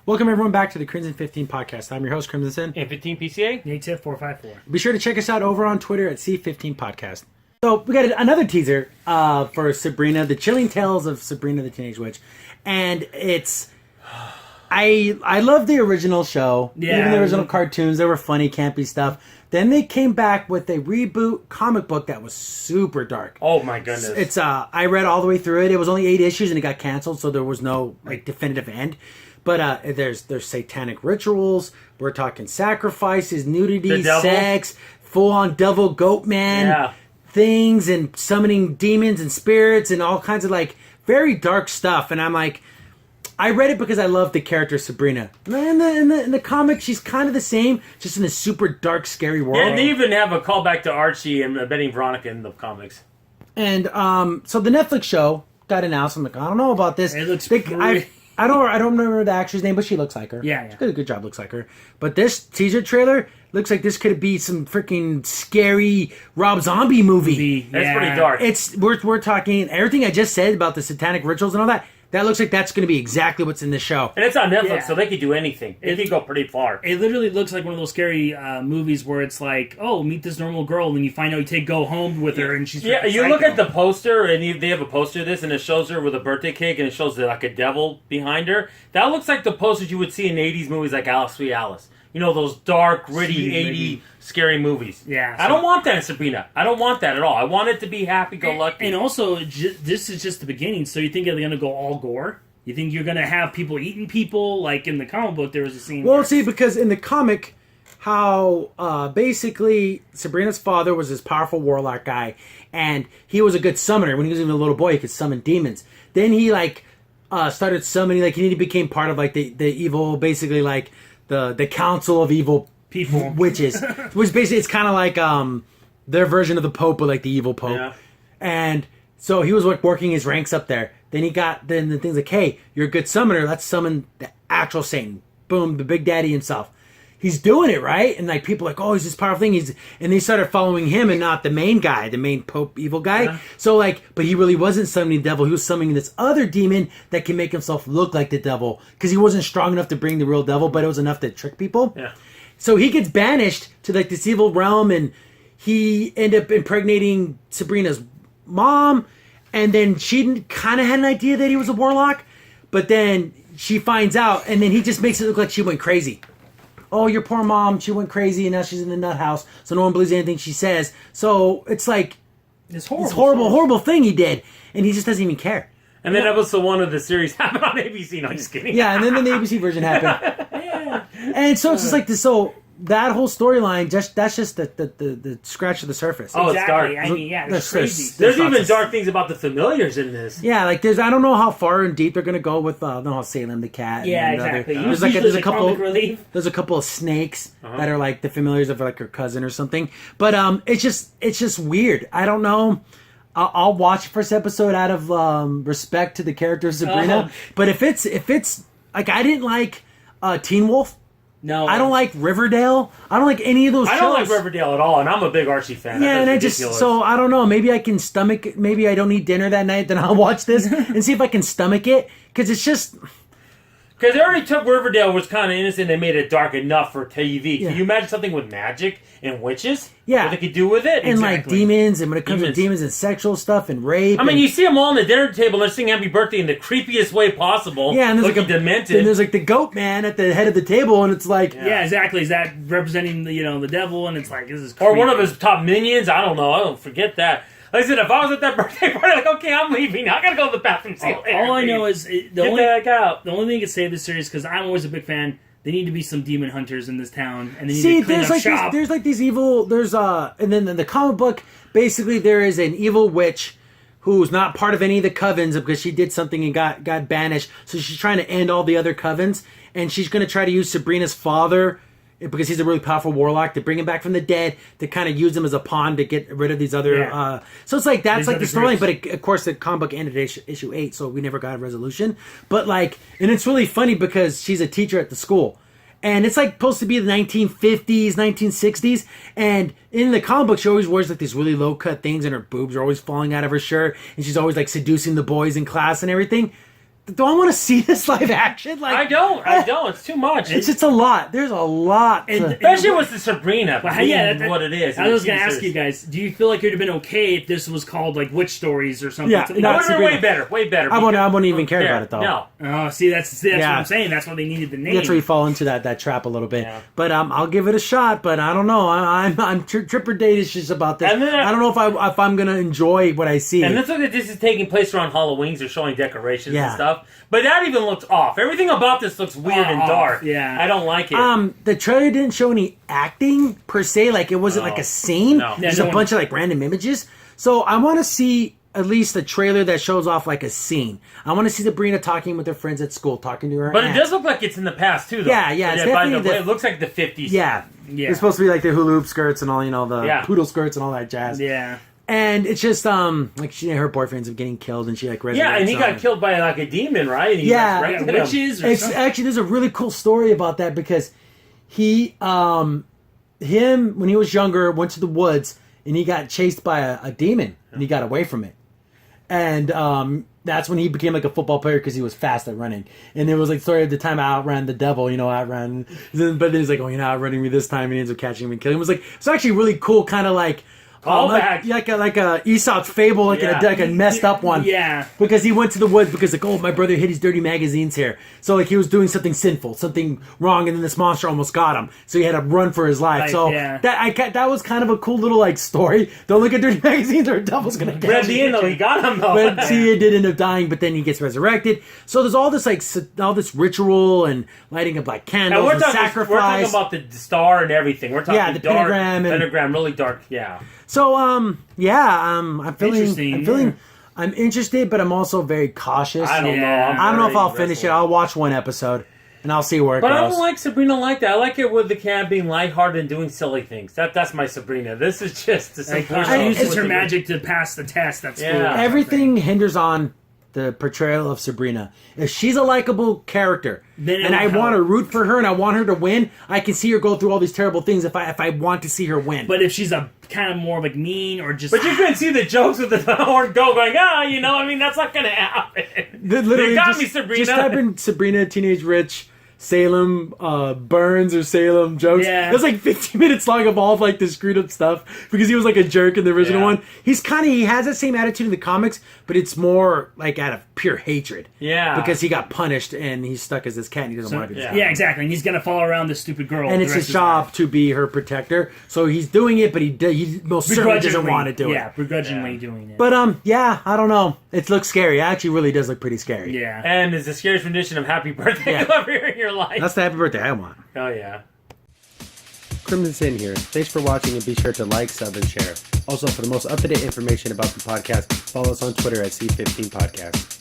Welcome everyone back to the Crimson 15 podcast. I'm your host, Crimson Sin. And 15 PCA? Native 454. Be sure to check us out over on Twitter at C15 Podcast. So we got another teaser for Sabrina, the Chilling Tales of Sabrina the Teenage Witch. And it's... I love the original show. Yeah. Even the original cartoons, they were funny, campy stuff. Then they came back with a reboot comic book that was super dark. Oh my goodness. It's I read all the way through it. It was only 8 issues and it got canceled, so there was no definitive end. But there's satanic rituals. We're talking sacrifices, nudity, sex, full-on devil goat man things, and summoning demons and spirits and all kinds of very dark stuff. And I'm like, I read it because I love the character Sabrina. In the comic, she's kind of the same, just in a super dark, scary world. Yeah, and they even have a callback to Archie and Betty Veronica in the comics. And so the Netflix show got announced. I'm like, I don't know about this. It looks I don't remember the actress name, but she looks like her. Yeah. She did a good job, looks like her. But this teaser trailer looks like this could be some freaking scary Rob Zombie movie. That's pretty dark. We're talking everything I just said about the satanic rituals and all that. That looks like that's going to be exactly what's in the show. And it's on Netflix, so they could do anything. It could go pretty far. It literally looks like one of those scary movies where it's like, oh, meet this normal girl, and then you find out you go home with her, and she's you psycho. look at the poster, and they have a poster of this, and it shows her with a birthday cake, and it shows like a devil behind her. That looks like the posters you would see in 80s movies like Alice, Sweet Alice. You know, those dark, gritty, 80s scary movies. Yeah. I don't want that in Sabrina. I don't want that at all. I want it to be happy-go-lucky. And also, this is just the beginning, so you think they're going to go all gore? You think you're going to have people eating people? Like in the comic book, there was a scene... Well, see, because in the comic, how basically Sabrina's father was this powerful warlock guy, and he was a good summoner. When he was even a little boy, he could summon demons. Then he, started summoning, he became part of, the evil, basically, the council of evil people. Witches. Which basically, it's kind of like their version of the Pope, but the evil Pope. Yeah. And so he was working his ranks up there. Then the thing's like, hey, you're a good summoner. Let's summon the actual Satan. Boom, the Big Daddy himself. He's doing it, right? And people are like, oh, he's this powerful thing. And they started following him and not the main guy, the main Pope evil guy. Yeah. So but he really wasn't summoning the devil. He was summoning this other demon that can make himself look like the devil. Because he wasn't strong enough to bring the real devil, but it was enough to trick people. Yeah. So he gets banished to this evil realm, and he ended up impregnating Sabrina's mom. And then she kind of had an idea that he was a warlock, but then she finds out, and then he just makes it look like she went crazy. Oh, your poor mom, she went crazy, and now she's in the nut house, so no one believes anything she says. So it's like this horrible thing he did, and he just doesn't even care. And then episode 1 of the series happened on ABC. No, I'm just kidding. Yeah, and then the ABC version happened. Yeah. And so it's just like this. So that whole storyline, that's just the scratch of the surface. Oh, exactly. It's dark. I mean, yeah, it's crazy. There's even dark things about the familiars in this. Yeah, I don't know how far and deep they're gonna go with Salem the cat. Yeah, exactly. There's a couple. There's a couple of snakes that are the familiars of her cousin or something. But it's just weird. I don't know. I'll watch the first episode out of respect to the character of Sabrina. But if it's I didn't like Teen Wolf. No, I don't like Riverdale. I don't like any of those shows. I don't like Riverdale at all, and I'm a big Archie fan. Yeah, and I don't know. Maybe I can stomach it. Maybe I don't eat dinner that night, then I'll watch this and see if I can stomach it. Because it's just... Because they already took Riverdale, was kind of innocent, and made it dark enough for TV. Yeah. Can you imagine something with magic and witches? Yeah. What they could do with it? And demons, and when it comes to demons and sexual stuff and rape. I mean, you see them all on the dinner table, and they're singing Happy Birthday in the creepiest way possible. Yeah, and there's demented. And there's the goat man at the head of the table, and it's like... Yeah, exactly. Is that representing the devil? And it's like, this is creepy. Or one of his top minions? I don't know. I don't forget that. Like I said, if I was at that birthday party, okay, I'm leaving. I gotta go to the bathroom. All I know is the only thing I can say this series, because I'm always a big fan. They need to be some demon hunters in this town, and they need to clean up shop. There's these evil. And then in the comic book, basically there is an evil witch who's not part of any of the covens because she did something and got banished. So she's trying to end all the other covens, and she's going to try to use Sabrina's father, because he's a really powerful warlock, to bring him back from the dead, to kind of use him as a pawn to get rid of these other... Yeah. So it's that's the storyline, but of course the comic book ended issue 8, so we never got a resolution. But and it's really funny because she's a teacher at the school. And it's supposed to be the 1950s, 1960s, and in the comic book she always wears these really low-cut things, and her boobs are always falling out of her shirt, and she's always seducing the boys in class and everything. do I want to see this live action? Like I don't. It's too much. It's just a lot. There's a lot. Especially with the Sabrina. That's what it is. I was going to ask you guys, do you feel like it would have been okay if this was called like Witch Stories or something? Yeah, Something That like would have been way better. Way better. I wouldn't even care about it though. No. Oh, see, that's what I'm saying. That's why they needed the name. That's where you fall into that trap a little bit. Yeah. But I'll give it a shot. But I don't know. I'm tripper date-ish about this. And then, I don't know if I'm gonna enjoy what I see. And let's look at this is taking place around Halloween. They're showing decorations Yeah. and stuff. But that even looks off. Everything about this looks weird and dark. Yeah. I don't like it. The trailer didn't show any acting per se. Like it wasn't like a scene. No. Just a bunch of like random images. So I want to see at least a trailer that shows off like a scene. I want to see Sabrina talking with her friends at school, talking to her. But aunt. it does look like it's in the past too, though. Yeah. It's definitely it looks like the 50s. Yeah. It's supposed to be like the hula hoop skirts and all, the poodle skirts and all that jazz. Yeah. And it's just like her boyfriend ends up getting killed, and she like resurrects and he him. got killed by like a demon, right? And he resurrected him. witches. Or It's something. actually there's a really cool story about that because he when he was younger went to the woods and he got chased by a demon and he got away from it, and that's when he became like a football player because he was fast at running. And it was like story of the time I outran the devil, outran. But then he's like, oh, you're not outrunning me this time, and he ends up catching him and killing him. It was like it's actually really cool, kind of like. Like a Aesop's fable, like a messed up one. Yeah. Because he went to the woods because my brother hid his dirty magazines here. So like he was doing something sinful, something wrong, and then this monster almost got him. So he had to run for his life. That was kind of a cool little like story. Don't look at dirty magazines or a devil's gonna get At the end, though, he got him though. But he did end up dying, but then he gets resurrected. So there's all this all this ritual and lighting of like candles and sacrifice. We're talking about the star and everything. We're talking the dark, pentagram really dark. Yeah. So I'm feeling I'm interested, but I'm also very cautious. I don't know. I don't know if I'll finish it. I'll watch one episode and I'll see where it goes. But I don't like Sabrina like that. I like it with the cat being lighthearted and doing silly things. That's my Sabrina. This is just the She uses her magic to pass the test. That's cool. Everything hinders on the portrayal of Sabrina. If she's a likable character, and I want to root for her and I want her to win, I can see her go through all these terrible things if I want to see her win. But if she's a kind of more like mean or just... But you couldn't see the jokes with the horn going, that's not going to happen. Literally, you got me, Sabrina. Just type in Sabrina Teenage Rich Salem Burns or Salem jokes. Yeah. It was like 15 minutes long of all of like the screwed up stuff because he was like a jerk in the original one. He has that same attitude in the comics, but it's more like out of pure hatred. Yeah. Because he got punished and he's stuck as this cat and he doesn't want to be this cat. Yeah, exactly. And he's going to follow around this stupid girl. And it's his job to be her protector. So he's doing it, but he most certainly doesn't want to do it. Yeah, begrudgingly doing it. But I don't know. It looks scary. It actually really does look pretty scary. Yeah. And it's the scariest rendition of Happy Birthday you'll ever hear in your life. That's the happy birthday I want. Oh, yeah. Crimson Sin here. Thanks for watching and be sure to like, sub, and share. Also, for the most up-to-date information about the podcast, follow us on Twitter at C15 Podcast.